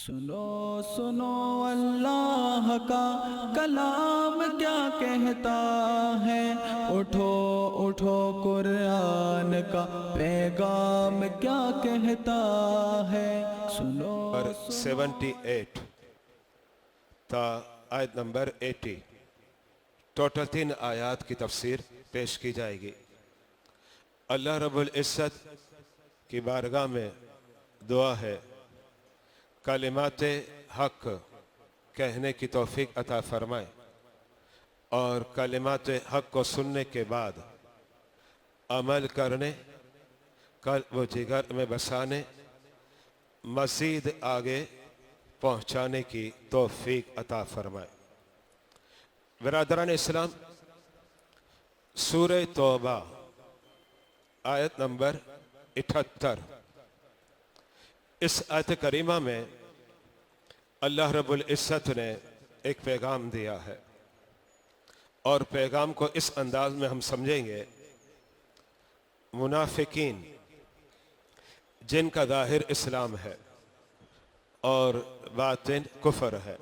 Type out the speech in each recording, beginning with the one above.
सुनो सुनो अल्लाह का कलाम क्या कहता है, उठो उठो कुरान का पैगाम क्या कहता है। सुनो और 78 था आयत नंबर 80। टोटल 3 आयात की तफसीर पेश की जाएगी। अल्लाह रब्बुल इज़्ज़त की बारगाह में दुआ है कलिमात हक कहने की तौफीक अता फरमाए और कलिमात हक को सुनने के बाद अमल करने, कल व जिगर में बसाने, मज़ीद आगे पहुँचाने की तौफीक अता फरमाए। बिरादरान इस्लाम, सूरह तौबा आयत नंबर 78, इस आयत करीमा में अल्लाह रब्बुल इज़्ज़त ने एक पैगाम दिया है और पैगाम को इस अंदाज में हम समझेंगे, मुनाफिकीन जिनका ज़ाहिर इस्लाम है और बातिन कुफर है,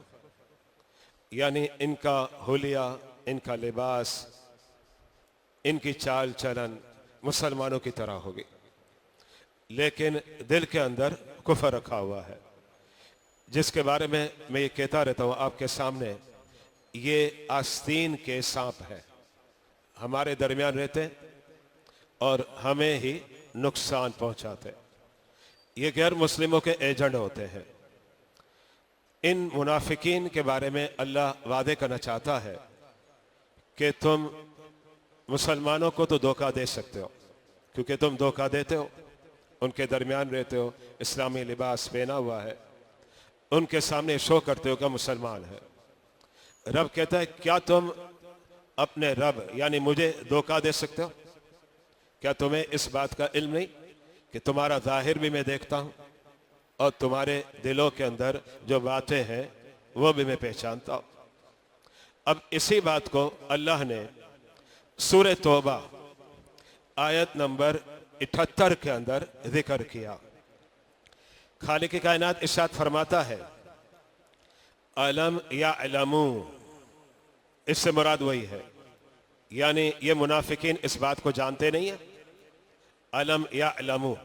यानी इनका हुलिया, इनका लिबास, इनकी चाल चलन मुसलमानों की तरह होगी, लेकिन दिल के अंदर कुफर रखा हुआ है, जिसके बारे में मैं ये कहता रहता हूँ आपके सामने। ये आस्तीन के सांप है, हमारे दरमियान रहते और हमें ही नुकसान पहुंचाते। ये गैर मुस्लिमों के एजेंट होते हैं। इन मुनाफिकीन के बारे में अल्लाह वादे करना चाहता है कि तुम मुसलमानों को तो धोखा दे सकते हो, क्योंकि तुम धोखा देते हो, उनके दरमियान रहते हो, इस्लामी लिबास पहना हुआ है, उनके सामने शो करते हो कि मुसलमान है। रब कहता है क्या तुम अपने रब यानी मुझे धोखा दे सकते हो? क्या तुम्हें इस बात का इल्म नहीं कि तुम्हारा जाहिर भी मैं देखता हूं और तुम्हारे दिलों के अंदर जो बातें हैं वो भी मैं पहचानता हूं। अब इसी बात को अल्लाह ने सूरह तौबा आयत नंबर 78 के अंदर जिक्र किया। खालिक कायनात इरशाद फरमाता है, अलम या अलमू, इससे मुराद वही है, यानी ये मुनाफिकीन इस बात को जानते नहीं है। अलम या अलमू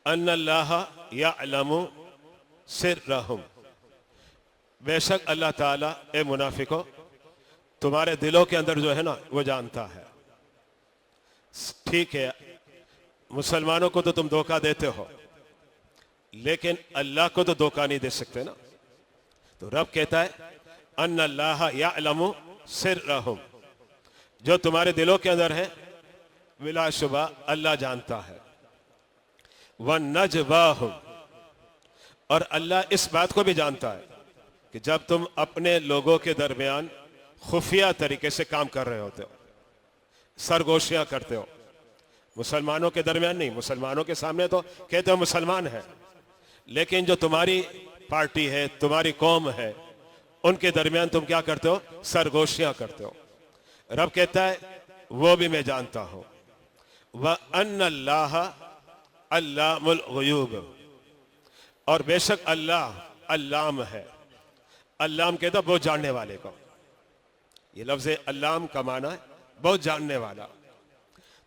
अन्नल्लाह या अलमू सिर्रहुम, बेशक अल्लाह ताला ए मुनाफिको तुम्हारे दिलों के अंदर जो है ना वो जानता है। ठीक है, मुसलमानों को तो तुम धोखा देते हो, लेकिन अल्लाह को तो धोखा नहीं दे सकते ना। तो रब कहता है अन्नल्लाह यअलमु सिर्रहुम, जो तुम्हारे दिलों के अंदर है बिलाशुबा अल्लाह जानता है। वन्नजवाहुम, और अल्लाह इस बात को भी जानता है कि जब तुम अपने लोगों के दरमियान खुफिया तरीके से काम कर रहे होते हो, सरगोशियां करते हो, मुसलमानों के दरमियान नहीं, मुसलमानों के सामने तो कहते हो मुसलमान है, लेकिन जो तुम्हारी पार्टी है, तुम्हारी कौम है, उनके दरमियान तुम क्या करते हो? सरगोशियां करते हो। रब कहता है वो भी मैं जानता हूं। व अन्नल्लाह अल्लामुल गुयूब, और बेशक अल्लाह अल्लाम है। अल्लाम कहता बहुत जानने वाले को, ये लफ्ज अल्लाम का माना है बहुत जानने वाला।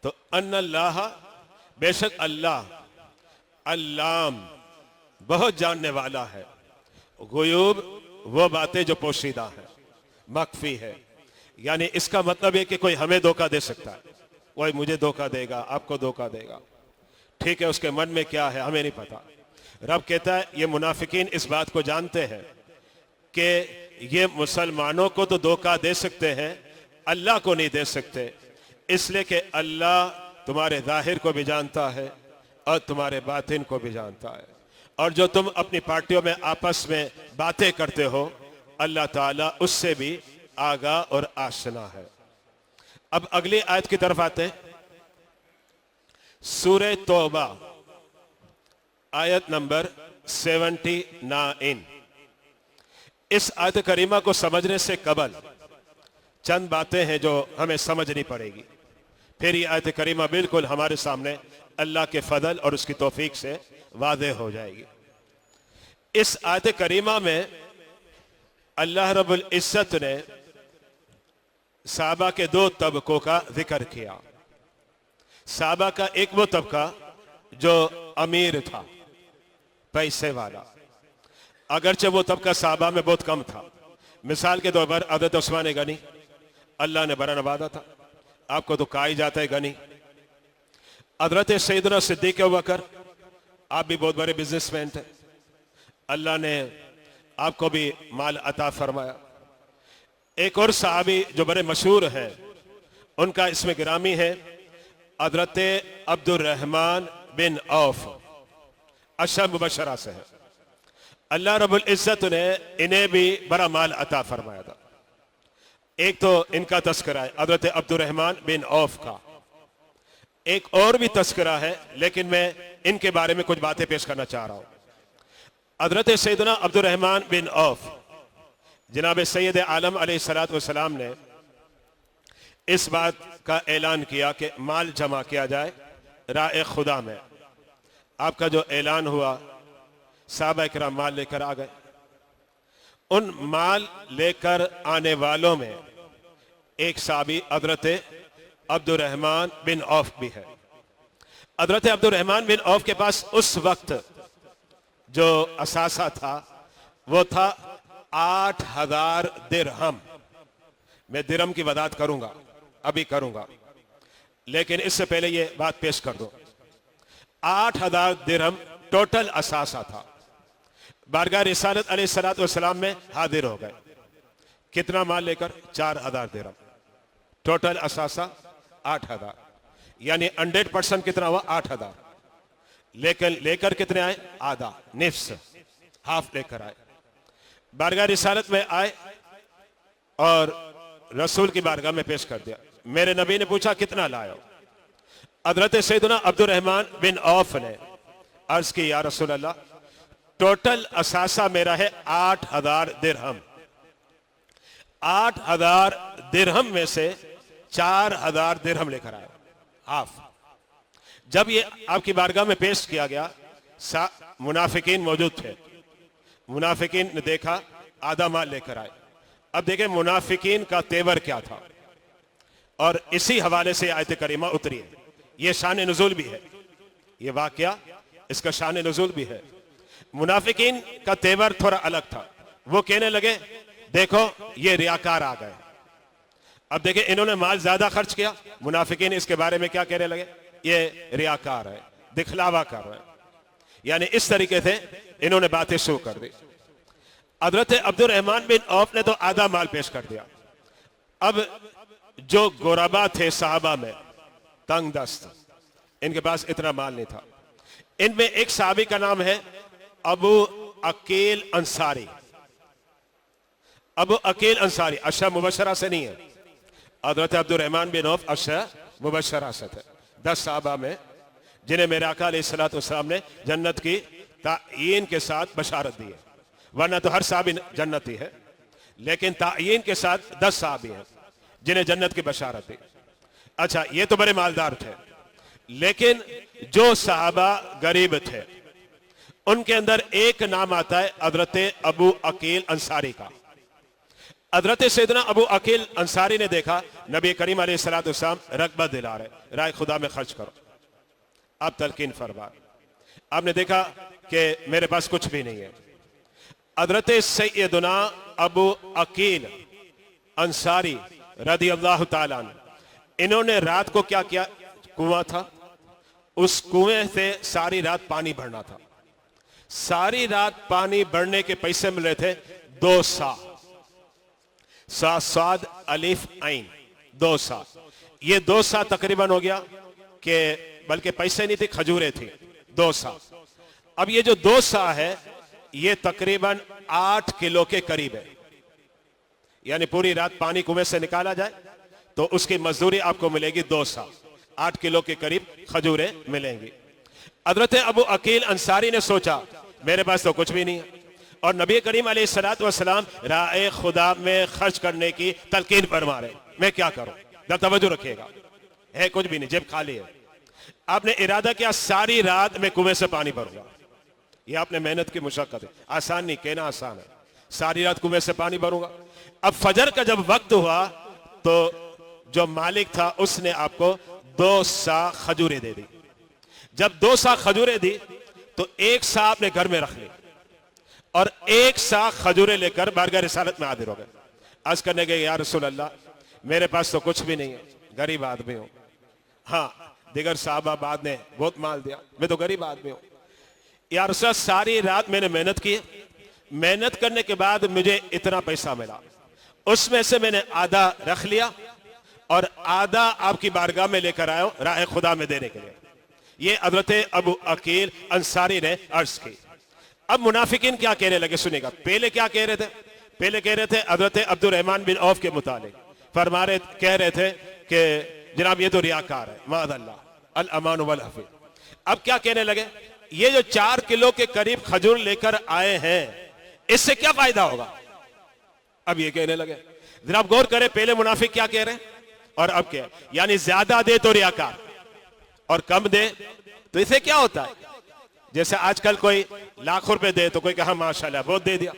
तो अन्नल्लाह, बेशक अल्लाह, अल्लाम बहुत जानने वाला है। गुयूब वो बातें जो पोशीदा है, मख्फी है, यानी इसका मतलब है कि कोई हमें धोखा दे सकता है, कोई मुझे धोखा देगा, आपको धोखा देगा, ठीक है, उसके मन में क्या है हमें नहीं पता। रब कहता है ये मुनाफिकीन इस बात को जानते हैं कि ये मुसलमानों को तो धोखा दे सकते हैं, अल्लाह को नहीं दे सकते, इसलिए कि अल्लाह तुम्हारे जाहिर को भी जानता है और तुम्हारे बातिन को भी जानता है। और जो तुम अपनी पार्टियों में आपस में बातें करते हो, अल्लाह ताला उससे भी आगा और आशना है। अब अगली आयत की तरफ आते हैं। सूरह तौबा आयत नंबर 79। इस आयत करीमा को समझने से कबल चंद बातें हैं जो हमें समझनी पड़ेगी, फिर ये आयत करीमा बिल्कुल हमारे सामने अल्लाह के फजल और उसकी तौफीक से वाज़ेह हो जाएगी। इस आयत करीमा में अल्लाह रब्बुल इज्जत ने साहबा के दो तबकों का जिक्र किया। साहबा का एक वो तबका जो अमीर था, पैसे वाला, अगरचे वो तबका साहबा में बहुत कम था। मिसाल के तौर पर हज़रत उस्मान गनी, अल्लाह ने बड़ा नवाजा था, आपको तो कहा ही जाता है गनी। हज़रत सैयदना सिद्दीक़ अबू बकर, आप भी बहुत बड़े बिजनेसमैन थे, अल्लाह ने आपको भी माल अता फरमाया। एक और सहाबी जो बड़े मशहूर हैं, उनका इसमें गिरामी है हज़रत अब्दुर्रहमान बिन औफ, अशर मुबशरा से है। अल्लाह रब्बुल इज्जत ने इन्हें भी बड़ा माल अता फरमाया था। एक तो इनका तस्करा है हज़रत अब्दुर्रहमान बिन औफ का, एक और भी तस्करा है, लेकिन मैं इनके बारे में कुछ बातें पेश करना चाह रहा हूं। हज़रत सैयदना अब्दुर्रहमान बिन औफ, जनाब सैयद आलम अलैहिस्सलातु वस्सलाम ने इस बात का ऐलान किया कि माल जमा किया जाए राह खुदा में। आपका जो ऐलान हुआ, साहबा इकराम माल लेकर आ गए। उन माल लेकर आने वालों में एक साहबी हज़रत अब्दुर्रहमान बिन औफ भी है। हज़रत अब्दुर्रहमान बिन औफ के पास उस वक्त जो असासा था वो था 8,000 दिरहम। मैं दिरहम की वदात करूंगा, अभी करूंगा, लेकिन इससे पहले ये बात पेश कर दो। 8,000 दिरहम टोटल असासा था। बारगाह रिसालत अलैहिस्सलातु वस्सलाम में हाजिर हो गए। कितना माल लेकर? 4,000 दिरहम। टोटल असासा 8,000, यानी 100% कितना हुआ? 8,000। लेकिन लेकर कितने आए? आधा, निफ्स, हाफ लेकर आए। बारगाह रिसालत में आए और रसूल की बारगाह में पेश कर दिया। मेरे नबी ने पूछा कितना लाए? हज़रत सैयदना अब्दुर्रहमान बिन औफ ने अर्ज की, या रसूल अल्लाह, टोटल असासा मेरा है 8,000 दिरहम। 8,000 दिरहम में से 4,000 दिरहम लेकर आए, हाफ। जब ये आपकी बारगाह में पेश किया गया, मुनाफिकीन मौजूद थे। मुनाफिकीन ने देखा, आधा माल लेकर आए। अब देखें मुनाफिकीन का तेवर क्या था, और इसी हवाले से आयत करीमा उतरी है। ये शान नुज़ूल भी है, ये वाकया इसका शान नुज़ूल भी है। मुनाफिकीन का तेवर थोड़ा अलग था। वो कहने लगे, देखो ये रियाकार आ गए। अब देखें इन्होंने माल ज्यादा खर्च किया, मुनाफिकीन इसके बारे में क्या कहने लगे? ये रियाकार है, दिखलावा कर रहे हैं। यानी इस तरीके से इन्होंने बातें शुरू कर दी। हज़रत अब्दुर्रहमान बिन औफ ने तो आधा माल पेश कर दिया। अब जो गुरबा थे साहबा में, तंग दस्त, इनके पास इतना माल नहीं था। इनमें एक साहबी का नाम है अबू अकील अंसारी। अबू अकील अंसारी अशर मुबशरा से नहीं है। हज़रत अब्दुर्रहमान बिन औफ अशर मुबशरा से थे। 10 साहबा में जिन्हें मेरे आका अलैहिस्सलातु वस्सलाम ने जन्नत की तायीन के साथ बशारत दी है। वरना तो हर साहबी जन्नती है, लेकिन तायीन के साथ 10 साहबी हैं जिन्हें जन्नत की बशारत दी। अच्छा, ये तो बड़े मालदार थे, लेकिन जो साहबा गरीब थे उनके अंदर एक नाम आता है हज़रत अबू अकील अंसारी का। हज़रत सैयदना अबू अकील अंसारी ने देखा नबी करीम अलैहिस्सलातु वस्सलाम रग़बत दिला रहे, राय खुदा में खर्च करो, आप तलकीन फरमा। आपने देखा कि मेरे पास कुछ भी नहीं है। हज़रत सैयदना अबू अकील अंसारी रदी अल्लाह ताला अन्हु, इन्होंने रात को क्या किया? कुआं था, उस कुएं से सारी रात पानी भरना था। सारी रात पानी भरने के पैसे मिल रहे थे 2 सा, साद अलिफ आइन, 2 सा। ये 2 सा तकरीबन हो गया कि बल्कि पैसे नहीं थे, खजूरें थी, 2 सा। अब ये जो 2 सा है ये तकरीबन 8 किलो के करीब है। यानी पूरी रात पानी कुएं से निकाला जाए तो उसकी मजदूरी आपको मिलेगी 2 सा, 8 किलो के करीब खजूरें मिलेंगी। हज़रत अबू अकील अंसारी ने सोचा मेरे पास तो कुछ भी नहीं है, और नबी करीम अलैहिस्सलातु वस्सलाम राह खुदा में खर्च करने की तलकीन फरमा रहे, मैं क्या करूं? जरा तवज्जो रखिएगा, है कुछ भी नहीं, जेब खाली है। आपने इरादा किया सारी रात में कुएं से पानी भरूंगा। ये आपने मेहनत की मुशक्कत है, आसान नहीं, कहना आसान है। सारी रात कुएं से पानी भरूंगा। अब फजर का जब वक्त हुआ तो जो मालिक था उसने आपको 2 सा खजूरें दे दी। जब 2 सा खजूरें दी तो 1 सा आपने घर में रख ली और 1 सा खजूरें लेकर बारगाह रिसालत में हाजिर हो गए। अर्ज करने गए, या रसूल अल्लाह, मेरे पास तो कुछ भी नहीं है, गरीब आदमी हूं। हाँ, दिगर साहबा बाद ने बहुत माल दिया, मैं तो गरीब आदमी हूं। या रसूल अल्लाह, सारी रात मैंने मेहनत की, मेहनत करने के बाद मुझे इतना पैसा मिला, उसमें से मैंने आधा रख लिया और आधा आपकी बारगाह में लेकर आया राह खुदा में देने के लिए। ये हज़रत अबू अकील अंसारी ने अर्ज की। अब मुनाफिकीन क्या कहने लगे, सुनेगा। पहले क्या कह रहे थे? पहले कह रहे थे हज़रत अब्दुर्रहमान बिन औफ के मुतालिक, कह रहे थे कि जनाब ये तो रियाकार है, माअल्लाह, अल अमान वल हफीज। अब क्या कहने लगे, ये जो 4 किलो के करीब खजूर लेकर आए हैं, इससे क्या फायदा होगा? अब ये कहने लगे। जनाब गौर करें, पहले मुनाफिक क्या कह रहे हैं और अब क्या, यानी ज्यादा दे तो रियाकार और कम दे तो इसे क्या होता है? जैसे आजकल कोई लाखों रुपए दे तो कोई कहा माशाल्लाह बहुत दे दिया,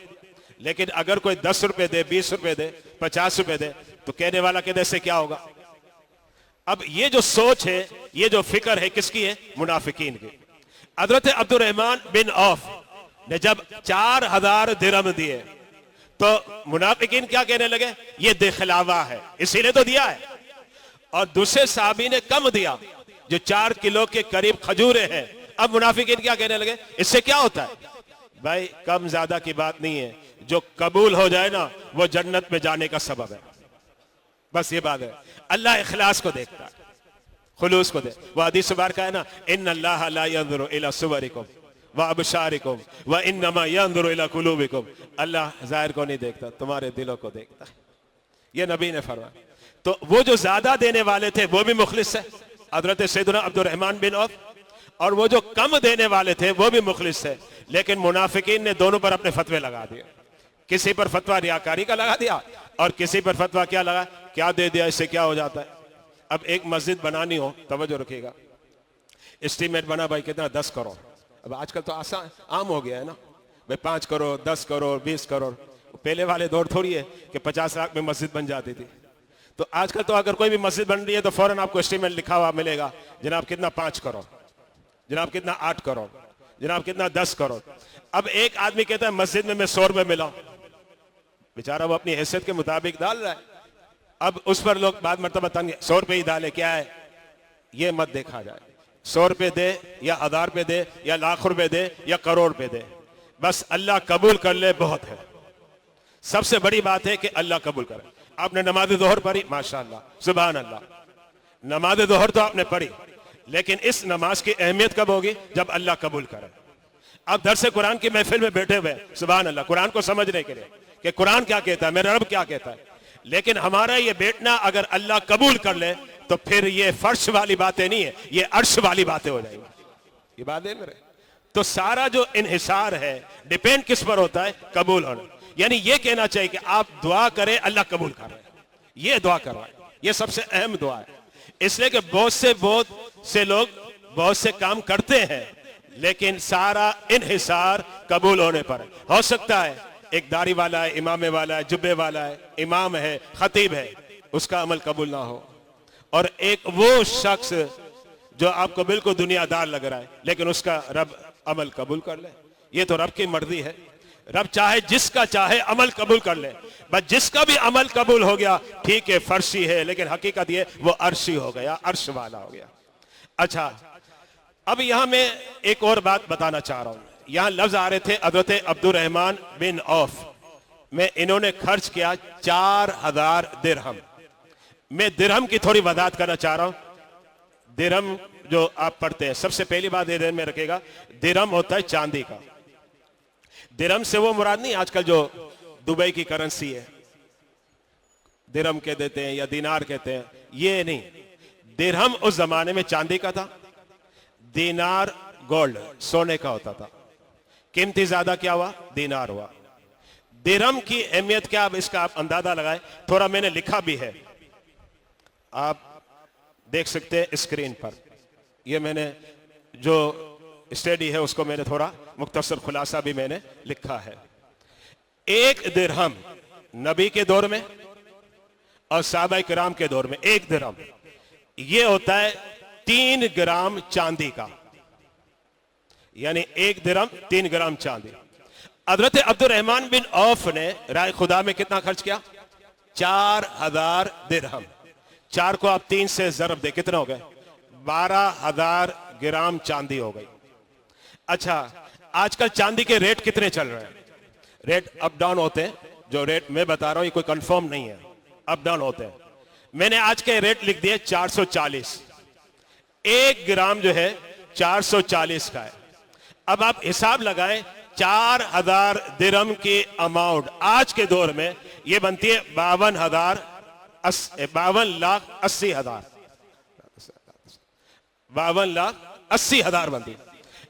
लेकिन अगर कोई 10 रुपए दे, 20 रुपए दे, 50 रुपए दे तो कहने वाला कहने से क्या होगा? अब ये जो सोच है, ये जो फिक्र है, किसकी है? मुनाफिकीन की। हज़रत अब्दुर्रहमान बिन औफ ने जब 4000 दिरहम दिए तो मुनाफिकीन क्या कहने लगे, ये दिखलावा है, इसीलिए तो दिया है। और दूसरे साहबी ने कम दिया जो 4 किलो के करीब खजूरें हैं। अब मुनाफिकीन क्या कहने लगे, इससे क्या होता है? भाई कम ज्यादा की बात नहीं है, जो कबूल हो जाए ना वो जन्नत में जाने का सबब है, बस ये बात है। अल्लाह इखलास को देखता है, खुलूस को दे। वो हदीस मुबारक है ना, इन्नल्लाह ला यंजुरु इला सुवरिकुम व अबशारिकुम व इन्नमा यंजुरु इला कुलूबिकुम। अल्लाह जाहिर को नहीं देखता, तुम्हारे दिलों को देखता है। ये नबी ने फरमाया। तो वो जो ज्यादा देने वाले थे वो भी मुखलिस है, हजरत सैयदना अब्दुर्रहमान बिन औफ, और वो जो कम देने वाले थे वो भी मुखलिस है। लेकिन मुनाफिकीन ने दोनों पर अपने फतवे लगा दिए। किसी पर फतवा रियाकारी का लगा दिया और किसी पर फतवा क्या लगा, क्या दे दिया, इससे क्या हो जाता है। अब एक मस्जिद बनानी हो, तवज्जो रखिएगा, एस्टीमेट बना भाई कितना, 10 करोड़। अब आजकल तो आसान आम हो गया है ना भाई, 5 करोड़, 10 करोड़, 20 करोड़। पहले वाले दौर थोड़ी है कि 50 लाख में मस्जिद बन जाती थी। तो आजकल तो अगर कोई भी मस्जिद बन रही है तो फौरन आपको एस्टीमेट लिखा हुआ मिलेगा, जनाब कितना 5 करोड़, जनाब कितना 8 करोड़, जनाब कितना 10 करोड़। अब एक आदमी कहता है मस्जिद में मैं 100 रुपए मिला, बेचारा वो अपनी हैसियत के मुताबिक डाल रहा है। अब उस पर लोग बाद मरतबा तंग, 100 रुपए ही डाले, क्या है ये मत देखा जाए। 100 रुपए दे या 1000 रुपए दे या लाख रुपए दे या करोड़ रुपए दे, बस अल्लाह कबूल कर ले बहुत है। सबसे बड़ी बात है कि अल्लाह कबूल करे। आपने नमाज जोहर पढ़ी, माशाअल्लाह, सुभान अल्लाह, नमाज जोहर तो आपने पढ़ी, लेकिन इस नमाज की अहमियत कब होगी? जब अल्लाह कबूल करे। आप दरसे कुरान की महफिल में बैठे हुए, सुभान अल्लाह, कुरान को समझने के लिए कि कुरान क्या कहता है, मेरा रब क्या कहता है। लेकिन हमारा ये बैठना अगर अल्लाह कबूल कर ले तो फिर ये फर्श वाली बातें नहीं है, ये अर्श वाली बातें हो जाएंगी। ये बात है मेरे। तो सारा जो इन्हिसार है डिपेंड किस पर होता है? कबूल होना। यानी ये कहना चाहिए कि आप दुआ करें, अल्लाह कबूल कर रहे हैं, ये दुआ कर रहा है, ये सबसे अहम दुआ है। इसलिए कि बहुत से लोग बहुत से काम करते हैं, लेकिन सारा इन्हिसार कबूल होने पर है। हो सकता है एक दाढ़ी वाला है, इमामे वाला है, जुब्बे वाला है, इमाम है, खतीब है, उसका अमल कबूल ना हो, और एक वो शख्स जो आपको बिल्कुल दुनियादार लग रहा है लेकिन उसका रब अमल कबूल कर ले। ये तो रब की मर्जी है, रब चाहे जिसका चाहे अमल कबूल कर ले। बस जिसका भी अमल कबूल हो गया ठीक है, फर्शी है, लेकिन हकीकत ये वो अर्शी हो गया, अर्श वाला हो गया। अच्छा, अब यहां मैं एक और बात बताना चाह रहा हूं। यहां लफ्ज आ रहे थे हज़रत अब्दुर्रहमान बिन औफ में, इन्होंने खर्च किया 4000 दिरहम। मैं दिरहम की थोड़ी वजाहत करना चाह रहा हूं। दिरहम जो आप पढ़ते हैं, सबसे पहली बात ये ध्यान में रखेगा, दिरहम होता है चांदी का। दिरहम से वो मुराद नहीं आजकल जो दुबई की करेंसी है, दिरहम कह देते हैं या दीनार कहते हैं, ये नहीं। दिरहम उस जमाने में चांदी का था, दीनार गोल्ड सोने का होता था। कीमती ज्यादा क्या हुआ? दीनार हुआ। दिरहम की अहमियत क्या, अब इसका आप अंदाजा लगाएं। थोड़ा मैंने लिखा भी है, आप देख सकते हैं स्क्रीन पर। ये मैंने जो स्टडी है उसको मैंने थोड़ा मुख्तसर खुलासा भी मैंने लिखा है। एक दिरहम नबी के दौर में और सहाबा किराम के दौर में एक दिरहम ये होता है 3 ग्राम चांदी का, यानी एक दिरहम 3 ग्राम चांदी। हजरत अब्दुर्रहमान बिन औफ ने राय खुदा में कितना खर्च किया? 4000 दिरहम। 4 को आप 3 से ज़रब दे, कितना हो गए? 12000 ग्राम चांदी हो गई। अच्छा, आजकल चांदी के रेट कितने चल रहे हैं? रेट अप डाउन होते हैं, जो रेट मैं बता रहा हूं ये कोई कंफर्म नहीं है, अप डाउन होते हैं। मैंने आज के रेट लिख दिए 440। 1 ग्राम जो है 440 का है। अब आप हिसाब लगाएं, 4000 दिरहम की अमाउंट आज के दौर में ये बनती है 52,000 52,80,000 52,80,000 बनती है।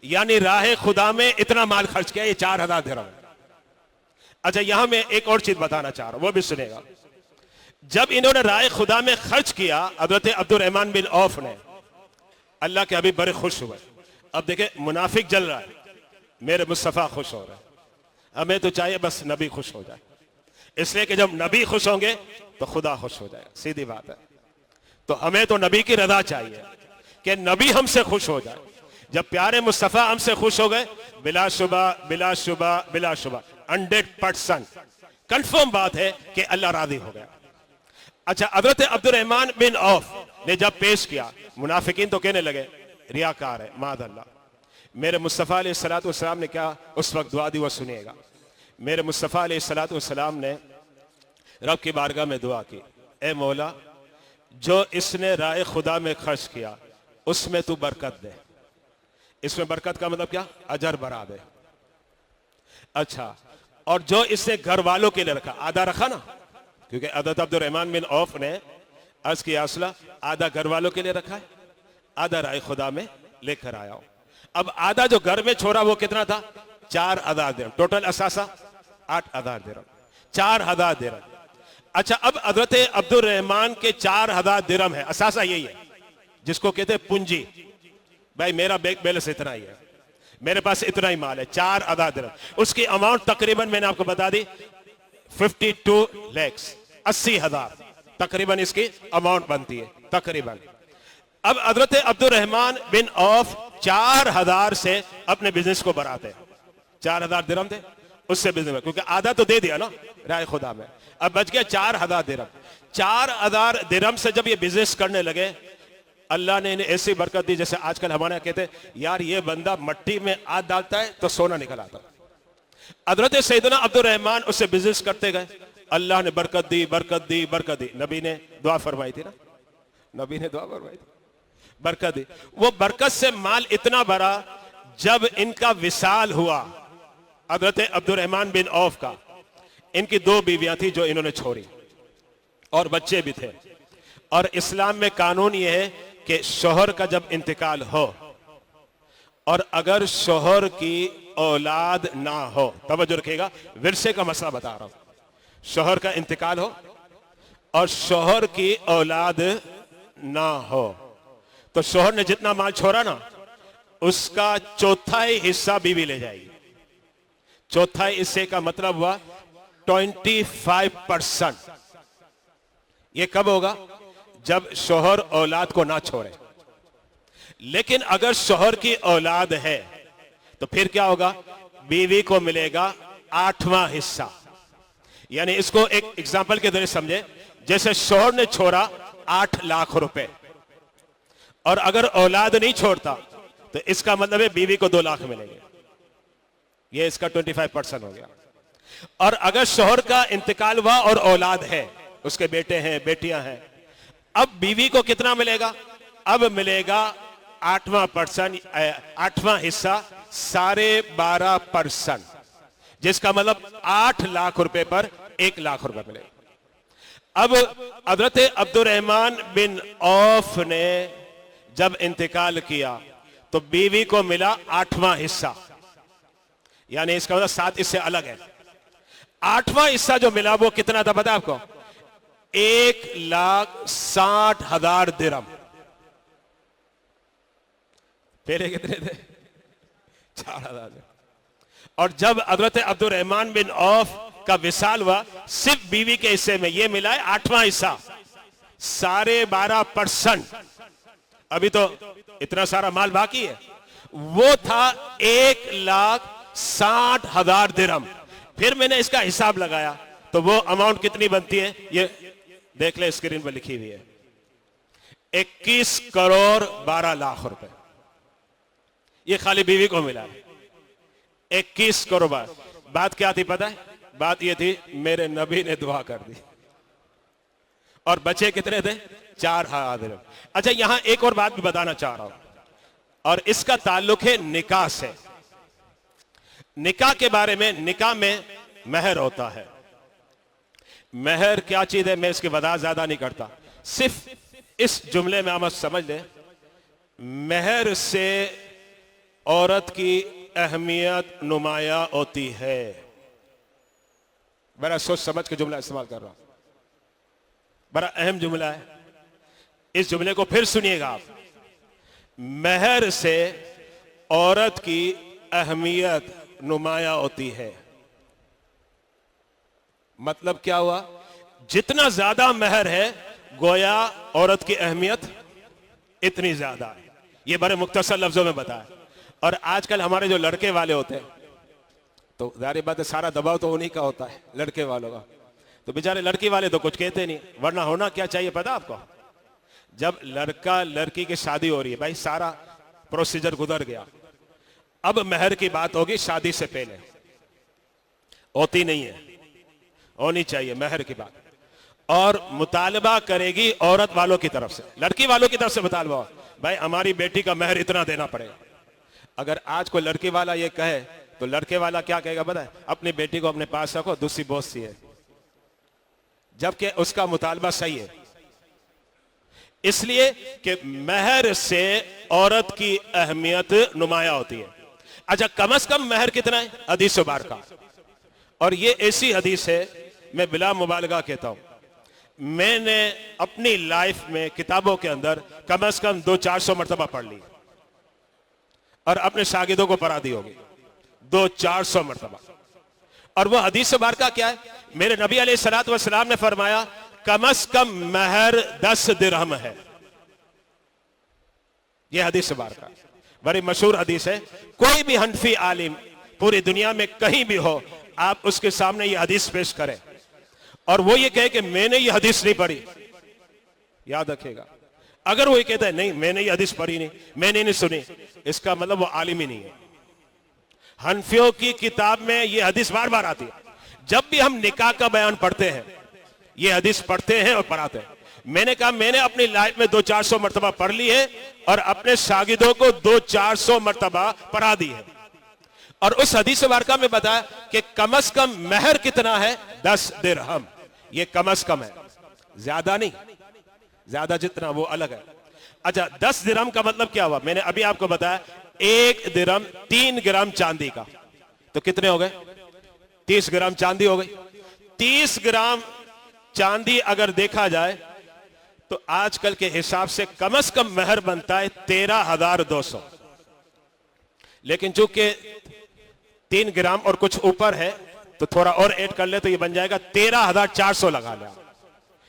यानी राह खुदा में इतना माल खर्च किया, ये 4000 दिरहम। अच्छा, यहां मैं एक और चीज बताना चाह रहा हूं, वो भी सुनेगा। जब इन्होंने राह खुदा में खर्च किया हजरत अब्दुर्रहमान बिन औफ ने, अल्लाह के अभी बड़े खुश हुए। अब देखे मुनाफिक जल रहा है, मेरे मुस्तफा खुश हो रहे हैं। हमें तो चाहिए बस नबी खुश हो जाए, इसलिए कि जब नबी खुश होंगे तो खुदा खुश हो जाए, सीधी बात है। तो हमें तो नबी की रजा चाहिए कि नबी हमसे खुश हो जाए। जब प्यारे मुस्तफा हमसे खुश हो गए, बिलाशुबा बिलाशुबा बिलाशुबा 100% कंफर्म बात है कि अल्लाह राजी हो गया। अच्छा, हजरत अब्दुर्रहमान बिन औफ ने जब पेश किया, मुनाफिकीन तो कहने लगे रियाकार है, मादअल्लाह। मेरे मुस्तफा अलैहिस्सलातु वस्सलाम ने क्या उस वक्त दुआ दी, वो सुनिएगा। मेरे मुस्तफा अलैहिस्सलातु वस्सलाम ने रब की बारगाह में दुआ की, ए मौला, जो इसने राय खुदा में खर्च किया उसमें तू बरकत दे। इसमें बरकत का मतलब क्या? अजर बढ़ा दे। अच्छा, और जो इसने घर वालों के लिए रखा, आधा रखा ना, क्योंकि हज़रत अब्दुर्रहमान बिन औफ ने अर्ज किया असला आधा घर वालों के लिए रखा है, आधा राय खुदा में लेकर आया हूं। अब आधा जो घर में छोड़ा वो कितना था? 4000 दिरहम। टोटल असासा 8000 दिरहम, 4000 दिरहम। अच्छा, अब हजरत अब्दुर्रहमान के 4000 दिरहम है, असासा यही है जिसको कहते हैं पूंजी। भाई मेरा बैंक बैलेंस इतना ही है, मेरे पास इतना ही माल है, 4000 दिरहम। उसकी अमाउंट तकरीबन मैंने आपको बता दी 52 लाख, 80,000 तकरीबन इसकी अमाउंट बनती है तकरीबन। अब हजरत अब्दुर्रहमान बिन औफ 4000 से अपने बिजनेस को बढ़ाते हैं। 4000 दिरहम थे उससे बिजनेस, क्योंकि आधा तो दे दिया ना राय खुदा में, अब बच गया 4000 दिरहम। 4000 दिरहम से जब ये बिजनेस करने लगे, अल्लाह ने इन्हें ऐसी बरकत दी जैसे आजकल हमारे कहते हैं यार ये बंदा मट्टी में हाथ डालता है तो सोना निकल आता। हजरत सैयदना अब्दुर्रहमान उससे बिजनेस करते गए, अल्लाह ने बरकत दी बरकत दी बरकत दी। नबी ने दुआ फरमाई थी ना, नबी ने दुआ फरमाई थी, बरकत दी। वो बरकत से माल इतना भरा, जब इनका विसाल हुआ हजरत अब्दुर्रहमान बिन औफ का, इनकी 2 बीवियां थी जो इन्होंने छोड़ी और बच्चे भी थे। और इस्लाम में कानून यह है कि शोहर का जब इंतकाल हो और अगर शोहर की औलाद ना हो, तवज्जो रखिएगा, विरसे का मसला बता रहा हूं, शोहर का इंतकाल हो और शोहर की औलाद ना हो, तो शोहर ने जितना माल छोड़ा ना उसका 1/4 हिस्सा बीवी ले जाएगी। 1/4 हिस्से का मतलब हुआ 25%। ये कब होगा? जब शोहर औलाद को ना छोड़े। लेकिन अगर शोहर की औलाद है तो फिर क्या होगा? बीवी को मिलेगा 8वां हिस्सा। यानी इसको एक एग्जाम्पल के जरिए समझे, जैसे शोहर ने छोड़ा 8 लाख रुपए और अगर औलाद नहीं छोड़ता तो इसका मतलब है बीवी को 2 लाख मिलेंगे। ये इसका 25% हो गया। और अगर शोहर का इंतकाल हुआ और औलाद है, उसके बेटे हैं बेटियां हैं, अब बीवी को कितना मिलेगा? अब मिलेगा 8वां हिस्सा 12.5%, जिसका मतलब 8 लाख रुपए पर 1 लाख रुपए मिलेगा। अब हजरत अब्दुर्रहमान बिन औफ ने जब इंतकाल किया तो बीवी को मिला 8वां हिस्सा, यानी इसका मतलब 7 इससे अलग है। 8वां हिस्सा जो मिला वो कितना था पता है आपको? 1,60,000 दिरहम। पहले कितने थे? 4,000 दिरहम। और जब हजरत अब्दुर्रहमान बिन औफ का विसाल हुआ, सिर्फ बीवी के हिस्से में ये मिला है 8वां हिस्सा, 12.5%। अभी तो इतना सारा माल बाकी है। वो था 1,60,000 दिरहम। फिर मैंने इसका हिसाब लगाया तो वो अमाउंट कितनी बनती है, ये देख ले, स्क्रीन पर लिखी हुई है, 21 करोड़ 12 लाख रुपए। ये खाली बीवी को मिला है, 21 करोड़। बात क्या थी पता है? बात ये थी, मेरे नबी ने दुआ कर दी। और बचे कितने थे? 4,000 दिरहम। अच्छा, यहां एक और बात भी बताना चाह रहा हूं, और इसका ताल्लुक है निकाह से। निकाह के बारे में, निकाह में महर होता है। महर क्या चीज है, मैं इसकी वजह ज्यादा नहीं करता, सिर्फ इस जुमले में आप समझ लें, महर से औरत की अहमियत नुमाया होती है। बड़ा सोच समझ के जुमला इस्तेमाल कर रहा हूं, बड़ा अहम जुमला है। इस जुमले को फिर सुनिएगा आप। महर से औरत की अहमियत नुमाया होती है। मतलब क्या हुआ? जितना ज्यादा महर है, गोया औरत की अहमियत इतनी ज्यादा है। ये बड़े मुख्तसर लफ्जों में बताया। और आजकल हमारे जो लड़के वाले होते हैं, तो जाहिर बात है सारा दबाव तो उन्हीं का होता है, लड़के वालों का। तो बेचारे लड़की वाले तो कुछ कहते नहीं, वरना होना क्या चाहिए पता आपको? जब लड़का लड़की की शादी हो रही है, भाई सारा प्रोसीजर गुजर गया, अब महर की बात होगी शादी से पहले। होती नहीं है, होनी चाहिए महर की बात। और मुतालबा करेगी औरत वालों की तरफ से, लड़की वालों की तरफ से मुतालबा, भाई हमारी बेटी का महर इतना देना पड़ेगा। अगर आज कोई लड़की वाला ये कहे तो लड़के वाला क्या कहेगा पता है? अपनी बेटी को अपने पास रखो, दूसरी बहुत सी है, जबकि उसका मुतालबा सही है। इसलिए कि महर से औरत की अहमियत नुमाया होती है। अच्छा, कम से कम महर कितना है? हदीस मुबारका। और ये ऐसी हदीस है, मैं बिला मुबालगा कहता हूं, मैंने अपनी लाइफ में किताबों के अंदर कम से कम 200-400 मरतबा पढ़ ली, और अपने शागिदों को पढ़ा दी होगी 200-400 मरतबा। और वो हदीस मुबारका क्या है? मेरे नबी अलैहिस्सलातु वस्सलाम ने फरमाया, कम से कम महर 10 दिरहम है। यह हदीस मुबारका बड़ी मशहूर हदीस है। कोई भी हनफी आलिम पूरी दुनिया में कहीं भी हो, आप उसके सामने यह हदीस पेश करें और वो ये कहे कि मैंने ये हदीस नहीं पढ़ी, याद रखेगा। अगर वो ये कहता है नहीं मैंने ये हदीस पढ़ी नहीं, मैंने नहीं सुनी, इसका मतलब वो आलिम ही नहीं है। हनफियों की किताब में ये हदीस बार बार आती है। जब भी हम निकाह का बयान पढ़ते हैं, ये हदीस पढ़ते हैं और पढ़ाते हैं। मैंने कहा मैंने अपनी लाइफ में 200-400 मरतबा पढ़ ली है और अपने शागिदों को 200-400 मरतबा पढ़ा दी है। और उस हदीस मुबारका में बताया कि कम से कम महर कितना है? 10 दिरहम। ये कम से कम है, ज्यादा नहीं, ज्यादा जितना वो अलग है। अच्छा, 10 दिरहम का मतलब क्या हुआ? मैंने अभी आपको बताया 1 दिरहम 3 ग्राम चांदी का, तो कितने हो गए? 30 ग्राम चांदी हो गई। 30 ग्राम चांदी अगर देखा जाए तो आजकल के हिसाब से कम महर बनता है 13,200। लेकिन चूंकि 3 ग्राम और कुछ ऊपर है तो थोड़ा और ऐड कर ले तो ये बन जाएगा 13,400 लगा ले।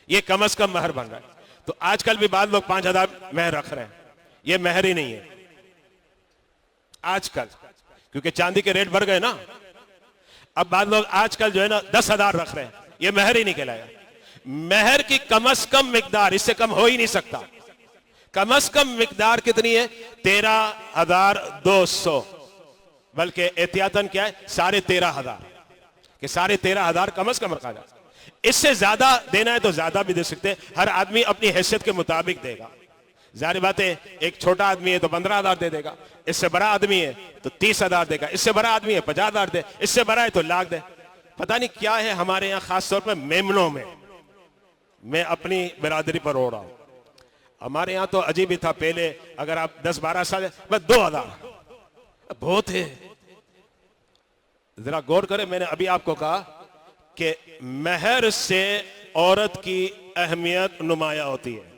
ये कम महर बन रहा है। तो आजकल भी बाद लोग 5,000 महर रख रहे हैं, ये महर ही नहीं है आजकल, क्योंकि चांदी के रेट बढ़ गए ना। अब बाद लोग आजकल जो है ना 10,000 रख रहे हैं, ये महर ही नहीं कहलाएगा। महर की कम मिकदार, इससे कम हो ही नहीं सकता। कम मिकदार कितनी है? 13,200, बल्कि एहतियातन क्या है 13,500 कि 13,500 कम रखा जाए। इससे ज्यादा देना है तो ज्यादा भी दे सकते हैं, हर आदमी अपनी हैसियत के मुताबिक देगा। जाहिर बात है, एक छोटा आदमी है तो 15,000 दे देगा, इससे बड़ा आदमी है तो 30,000 देगा, इससे बड़ा आदमी है 50,000 दे, इससे बड़ा है तो लाख दे। पता नहीं क्या है हमारे यहाँ, खास तौर पर मेमनों में, मैं अपनी बिरादरी पर रो रहा हूं। हमारे यहां तो अजीब ही था पहले, अगर आप 10-12 साल बस 2,000 बहुत है। जरा गौर करें, मैंने अभी आपको कहा कि महर से औरत की अहमियत नुमाया होती है,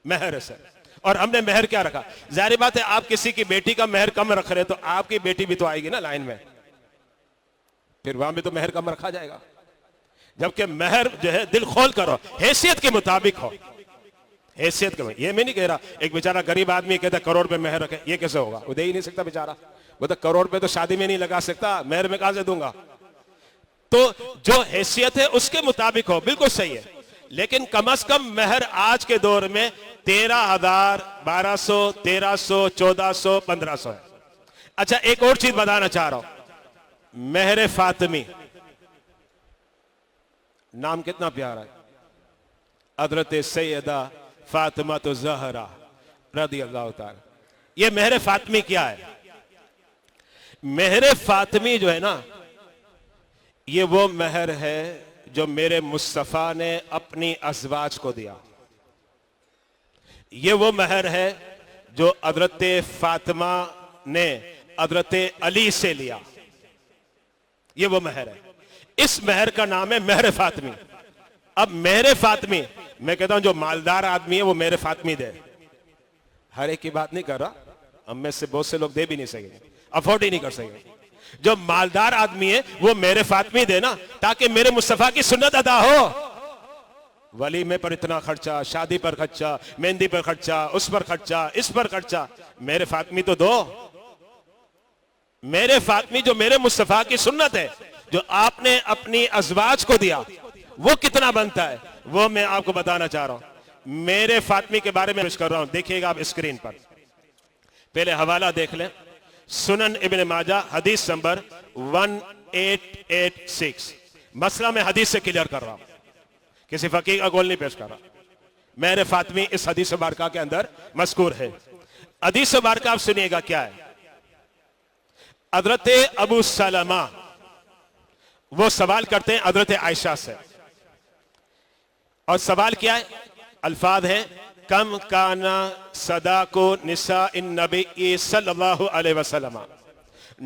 महर से। और हमने मेहर क्या रखा? जाहिर बात है आप किसी की बेटी का मेहर कम रख रहे तो आपकी बेटी भी तो आएगी ना लाइन में, फिर वहां भी तो मेहर कम रखा जाएगा। जबकि मेहर जो है दिल खोल करो, हैसियत के मुताबिक हो, हैसियत के। ये मैं नहीं कह रहा एक बेचारा गरीब आदमी कहता करोड़ रुपए मेहर रखे, ये कैसे होगा? वो दे ही नहीं सकता बेचारा, वो तो करोड़ रुपए तो शादी में नहीं लगा सकता, मेहर में कहां से दूंगा? तो जो हैसियत है उसके मुताबिक हो, बिल्कुल सही है। लेकिन कम से कम मेहर आज के दौर में 13,000, 1200, 1300, 1400, 1500 है। अच्छा, एक और चीज बताना चाह रहा हूं, मेहर फातिमी, नाम कितना प्यारा है, हज़रत सैयदा फातिमा तो ज़हरा रज़ी अल्लाह ताला। ये मेहर फातिमी क्या है? मेहर फातिमी जो है ना, ये वो मेहर है जो मेरे मुस्तफ़ा ने अपनी अज़वाज को दिया। ये वो मेहर है जो हज़रत फातिमा ने हज़रत अली से लिया। ये वो मेहर है, इस मेहर का नाम है मेहर फातिमी। अब मेहर फातिमी, मैं कहता हूं जो मालदार आदमी है वो मेहर फातिमी दे। हर एक की बात नहीं कर रहा, हम में से बहुत से लोग दे भी नहीं सकेंगे, अफोर्ड ही नहीं कर सकेंगे। जो मालदार आदमी है वो मेरे फातिमी देना, ताकि मेरे मुस्तफा की सुन्नत अदा हो। वलीमे पर इतना खर्चा, शादी पर खर्चा, मेहंदी पर खर्चा, उस पर खर्चा, इस पर खर्चा, मेरे फातिमी तो दो। मेरे फातिमी जो मेरे मुस्तफा की सुन्नत है, जो आपने अपनी अज़वाज को दिया, वो कितना बनता है वो मैं आपको बताना चाह रहा हूं। मेरे फातिमी के बारे में पेश कर रहा हूं, देखिएगा आप स्क्रीन पर। पहले हवाला देख लें, सुनन इब्न माजा हदीस नंबर 1886। मसला मैं हदीस से क्लियर कर रहा हूं, किसी फकीह का गोल नहीं पेश कर रहा। मेरे फातिमी इस हदीस मुबारका के अंदर मज़कूर है। हदीस मुबारका आप सुनिएगा क्या है। हज़रत अबू सलमा वो सवाल करते हैं हज़रत आयशा से, और सवाल क्या है? अल्फाज है, कम काना सदाको निसा इन नबी सल्लल्लाहु अलैहि वसल्लम,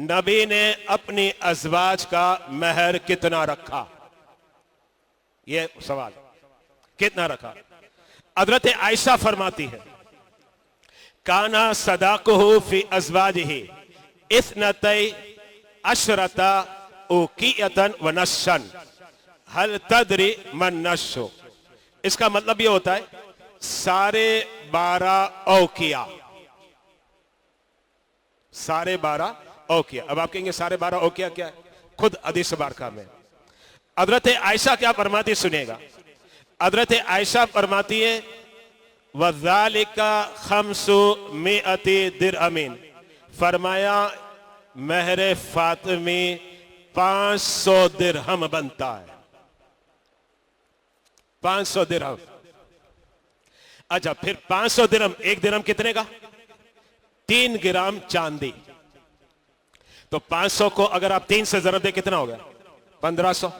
नबी ने अपनी अज़वाज का मेहर कितना रखा? ये सवाल, कितना रखा? हज़रत आयशा फरमाती है, काना सदाको फी अज़वाजिही इस्नतई अशरता उकीयतन व नशन हल तदरी मन नशो। इसका मतलब ये होता है 12.5 औकिया, 12.5 औकिया। अब आप कहेंगे 12.5 औकिया क्या है? खुद हदीस मुबारका में हज़रत आयशा क्या फरमाती सुनेगा। हज़रत आयशा फरमाती है, वज़ालिका खम्सु मिअती दिरहमीन, फरमाया मेहर फातिमी 500 दिरहम बनता है, 500 दिरहम। अच्छा, फिर 500 दिरहम, एक दिरहम कितने का? 3 ग्राम चांदी। तो 500 को अगर आप 3 से जरब दे कितना हो गया? 1500।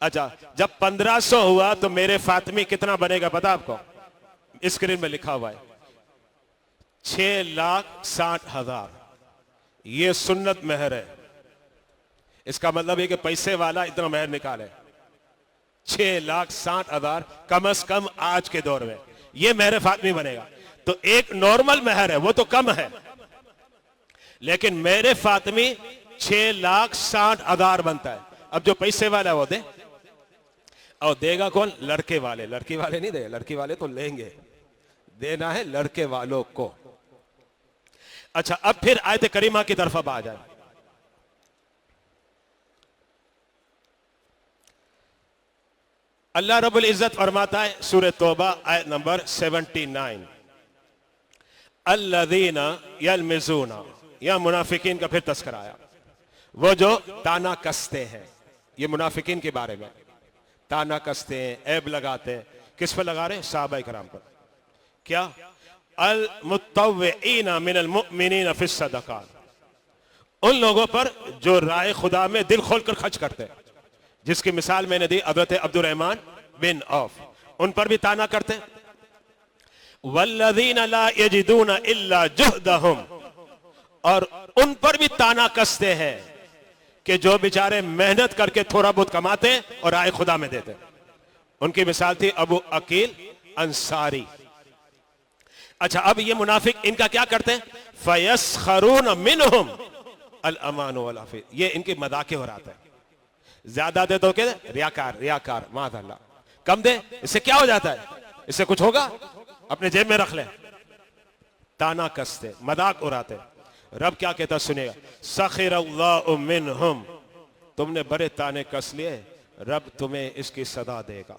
अच्छा, जब 1500 हुआ तो मेरे फातिमी कितना बनेगा पता आपको? स्क्रीन में लिखा हुआ है 6,60,000। ये सुन्नत मेहर है। इसका मतलब है कि पैसे वाला इतना मेहर निकाले, 6,60,000 कम से कम आज के दौर में ये मेहर फातिमी बनेगा। तो एक नॉर्मल मेहर है वो तो कम है, लेकिन मेरे फातिमी 6,60,000 बनता है। अब जो पैसे वाला है वो दे, और देगा कौन? लड़के वाले। लड़की वाले नहीं दे, लड़की वाले तो लेंगे, देना है लड़के वालों को। अच्छा, अब फिर आयत करीमा की तरफ अब आ जाए। अल्लाह रब्बुल इज्जत फरमाता है सूरह तौबा आयत नंबर 79, अल्लज़ीना यल्मिज़ूना, यह मुनाफिकीन का फिर तस्करा आया। वो जो ताना कसते हैं, ये मुनाफिकीन के बारे में ताना कसते हैं, ऐब लगाते हैं। किस पर लगा रहे हैं? सहाबा किराम पर। क्या? अल मुत्तव्विईना मिनल मुमिनीना फिस सदक़ात, उन लोगों पर जो राय खुदा में दिल खोलकर खर्च करते हैं, जिसकी मिसाल मैंने दी हज़रत अब्दुर्रहमान बिन औफ, उन पर भी ताना करते हैं। वल्लज़ीना ला यजिदूना इल्ला जुहदहुम, और उन पर भी ताना कसते हैं कि जो बेचारे मेहनत करके थोड़ा बहुत कमाते हैं और राय खुदा में देते हैं। उनकी मिसाल थी अबू अकील अंसारी। अच्छा, अब ये मुनाफिक इनका क्या करते हैं? फयस्खरून मिनहुम अल अमान वल आफिय, ये इनके मजाके हो रहा है। ज्यादा दे तो क्या? रियाकार, रियाकार, माशाअल्लाह। कम दे, इससे क्या हो जाता है? इससे कुछ होगा? अपने जेब में रख ले। ताना कसते, मजाक उड़ाते। रब क्या कहता सुनेगा, सखिरल्लाहु मिनहुम, तुमने बड़े ताने कस लिए, रब तुम्हें इसकी सदा देगा।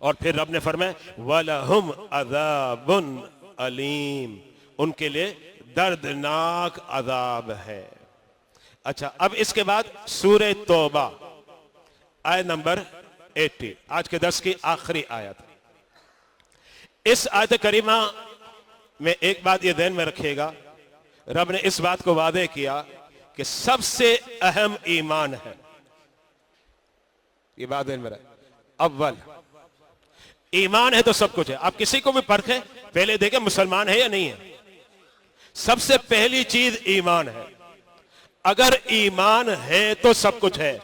और फिर रब ने फरमाया वलहुम अज़ाबुन अलीम, उनके लिए दर्दनाक अजाब है। अच्छा, अब इसके बाद सूरह तौबा आयत नंबर 80, आज के दर्स की आखिरी आयत। इस आयत करीमा में एक बात ये ध्यान में रखिएगा, रब ने इस बात को वादे किया कि सबसे अहम ईमान है। ये बात ध्यान में रहे, अव्वल ईमान है तो सब कुछ है। आप किसी को भी परखें, पहले देखें मुसलमान है या नहीं है। सबसे पहली चीज ईमान है। अगर ईमान है तो सब कुछ है।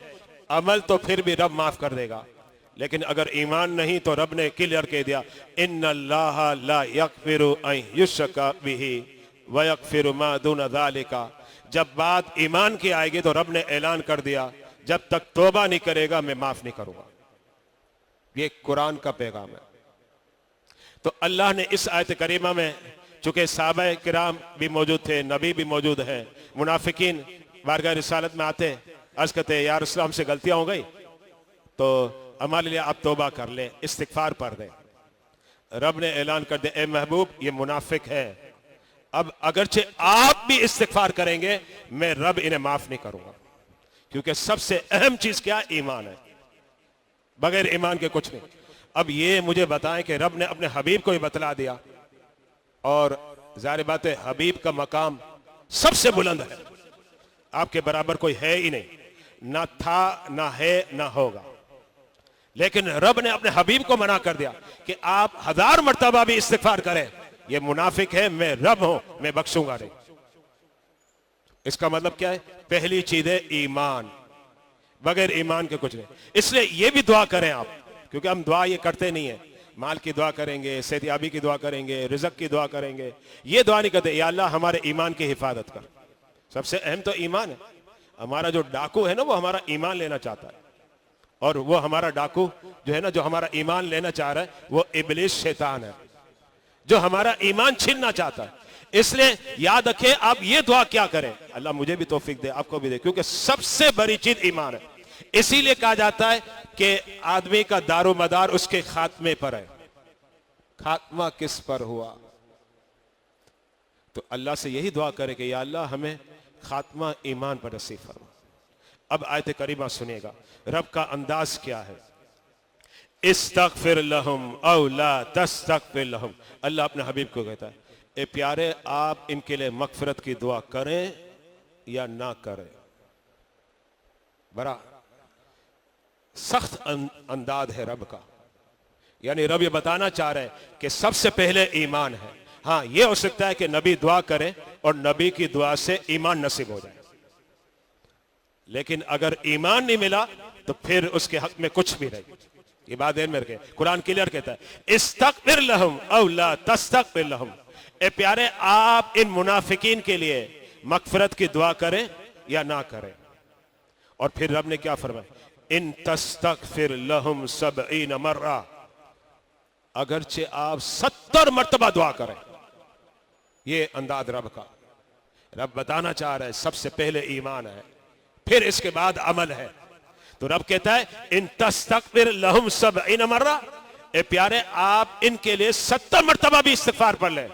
अमल तो फिर भी रब माफ कर देगा, लेकिन अगर ईमान नहीं तो रब ने क्लियर कह दिया, इन्नल्लाह ला यगफिरु अन युश्रका बिही व यगफिरु मा दून ज़ालिका। जब बात ईमान की आएगी तो रब ने ऐलान कर दिया, जब तक तौबा नहीं करेगा मैं माफ नहीं करूंगा। ये कुरान का पैगाम है। तो अल्लाह ने इस आयत करीमा में, चूंकि सहाबा किराम भी मौजूद थे, नबी भी मौजूद है, मुनाफिकीन बारगाह रिसालत में आते, अर्ज करते या रसूल हमसे गलतियां हो गई तो हमारे लिए आप तौबा कर लें, इस्तिगफार पढ़ दें। रब ने ऐलान कर दिया, ए महबूब ये मुनाफिक है, अब अगरचे आप भी इस्तिगफार करेंगे मैं रब इन्हें माफ नहीं करूंगा। क्योंकि सबसे अहम चीज क्या? ईमान है। बगैर ईमान के कुछ नहीं। अब ये मुझे बताएं कि रब ने अपने हबीब को ही बतला दिया, और जाहिर बात है हबीब का मकाम सबसे बुलंद है, आपके बराबर कोई है ही नहीं, ना था ना है ना होगा। लेकिन रब ने अपने हबीब को मना कर दिया कि आप 1000 मर्तबा भी इस्तिगफार करें, ये मुनाफिक है, मैं रब हूं, मैं बख्शूंगा नहीं। इसका मतलब क्या है? पहली चीज है ईमान, बगैर ईमान के कुछ नहीं। इसलिए ये भी दुआ करें आप, क्योंकि हम दुआ ये करते नहीं है, माल की दुआ करेंगे, सेहतयाबी की दुआ करेंगे, रिज़्क़ की दुआ करेंगे, ये दुआ नहीं करते या अल्लाह हमारे ईमान की हिफाजत कर। सबसे अहम तो ईमान है। हमारा जो डाकू है ना, वो हमारा ईमान लेना चाहता है, और वो हमारा डाकू जो है ना, जो हमारा ईमान लेना चाह रहा है, वो इब्लीस शैतान है, जो हमारा ईमान छीनना चाहता है। इसलिए याद रखें, आप ये दुआ क्या करें, अल्लाह मुझे भी तौफीक दे, आपको भी दे, क्योंकि सबसे बड़ी चीज ईमान है। इसीलिए कहा जाता है कि आदमी का दारो मदार उसके खात्मे पर है। खात्मा किस पर हुआ? तो अल्लाह से यही दुआ करे कि या अल्लाह हमें खात्मा ईमान पर नसीब फरमा। अब आयत करीमा सुनिएगा, रब का अंदाज क्या है। इस्तगफिर लहुम औ ला तस्तगफिर लहुम, अल्लाह अपने हबीब को कहता है, ए प्यारे आप इनके लिए मगफिरत की दुआ करें या ना करें। बड़ा सख्त अंदाज है रब का, यानी रब ये बताना चाह रहे हैं कि सबसे पहले ईमान है। हाँ, ये हो सकता है कि नबी दुआ करें और नबी की दुआ से ईमान नसीब हो जाए, लेकिन अगर ईमान नहीं मिला तो फिर उसके हक में कुछ भी नहीं। ये बात ध्यान में रखें, कुरान क्लियर कहता है, इस्तगफिर लहुम औ ला तस्तगफिर लहुम, ए प्यारे आप इन मुनाफिकीन के लिए मगफिरत की दुआ करें या ना करें। और फिर रब ने क्या फरमाया, इन तस्तगफिर लहुम 70 मर्रा, अगरचे आप 70 मर्तबा दुआ करें। ये अंदाज रब का। रब बताना चाह रहा है सबसे पहले ईमान है, फिर इसके बाद अमल है। तो रब कहता है, इन तस्तगफिर लहुम 70 मर्रा, ए प्यारे आप इनके लिए 70 मर्तबा भी इस्तिगफार पढ़ लें,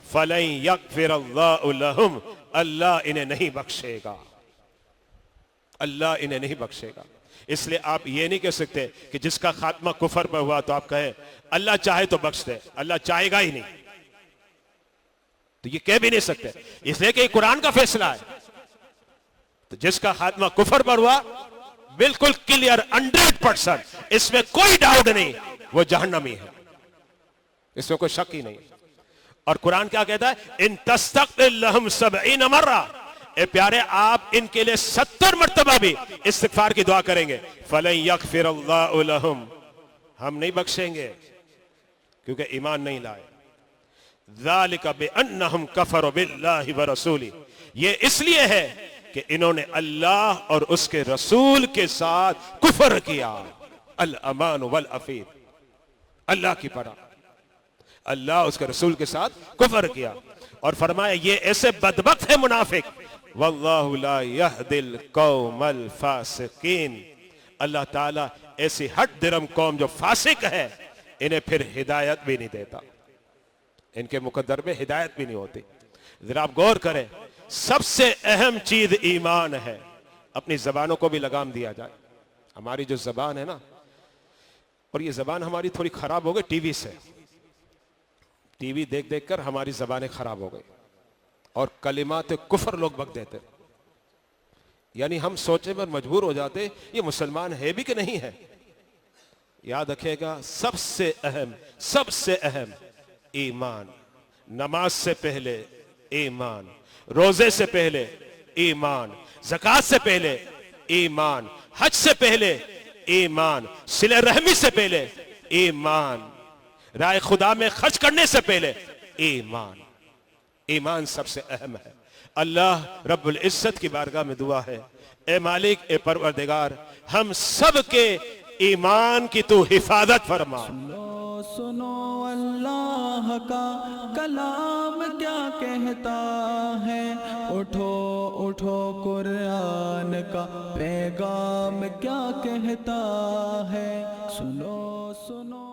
फलन यगफिरल्लाहु लहुम, अल्लाह इन्हें नहीं बख्शेगा, अल्लाह इन्हें नहीं बख्शेगा। इसलिए आप ये नहीं कह सकते कि जिसका खात्मा कुफर पर हुआ तो आप कहें अल्लाह चाहे तो बख्श दे, अल्लाह चाहेगा ही नहीं, तो ये कह भी नहीं सकते, इसलिए कि कुरान का फैसला है। तो जिसका खात्मा कुफर पर हुआ, बिल्कुल क्लियर 100%, इसमें कोई डाउट नहीं, वो जहन्नमी है, इसमें कोई शक ही नहीं। और कुरान क्या कहता है, इन तस्तगफिर लहुम 70 मर्रा, ए प्यारे आप इनके लिए 70 मर्तबा भी इस्तिगफार की दुआ करेंगे, फलन यगफिरल्लाहु लहुम, हम नहीं बख्शेंगे, क्योंकि ईमान नहीं लाए। ज़ालिका बिअन्नहुम कफ़रू बिल्लाहि व रसूली, ये इसलिए है कि इन्होंने अल्लाह और उसके रसूल के साथ कुफर किया। अल अमान वल अफीद, अल्लाह की पनाह, अल्लाह उसके रसूल के साथ कुफर किया। और फरमाया ये ऐसे बदबख्त है मुनाफिक, वल्लाहु ला यहदिल कौमल फासिकीन, अल्लाह ताला ऐसी हट दिरम कौम जो फासिक है इन्हें फिर हिदायत भी नहीं देता, इनके मुकद्दर में हिदायत भी नहीं होती। जरा आप गौर करें, सबसे अहम चीज ईमान है। अपनी जबानों को भी लगाम दिया जाए। हमारी जो जबान है ना, और ये जबान हमारी थोड़ी खराब हो गई टीवी से, टीवी देख देख कर हमारी जबानें खराब हो गई और कलिमात कुफर लोग बक देते, यानी हम सोचने पर मजबूर हो जाते ये मुसलमान है भी कि नहीं है। याद रखिएगा, सबसे अहम ईमान। नमाज से पहले ईमान, रोजे से पहले ईमान, ज़कात से पहले ईमान, हज से पहले ईमान, सिले रहमी से पहले ईमान, राय खुदा में खर्च करने से पहले ईमान। ईमान सबसे अहम है। अल्लाह रब्बुल इज्जत की बारगाह में दुआ है, ए मालिक, ए परवरदिगार, हम सब के ईमान की तू हिफाजत फरमा। सुनो अल्लाह का कलाम क्या कहता है, उठो उठो कुरान का पैगाम क्या कहता है। सुनो सुनो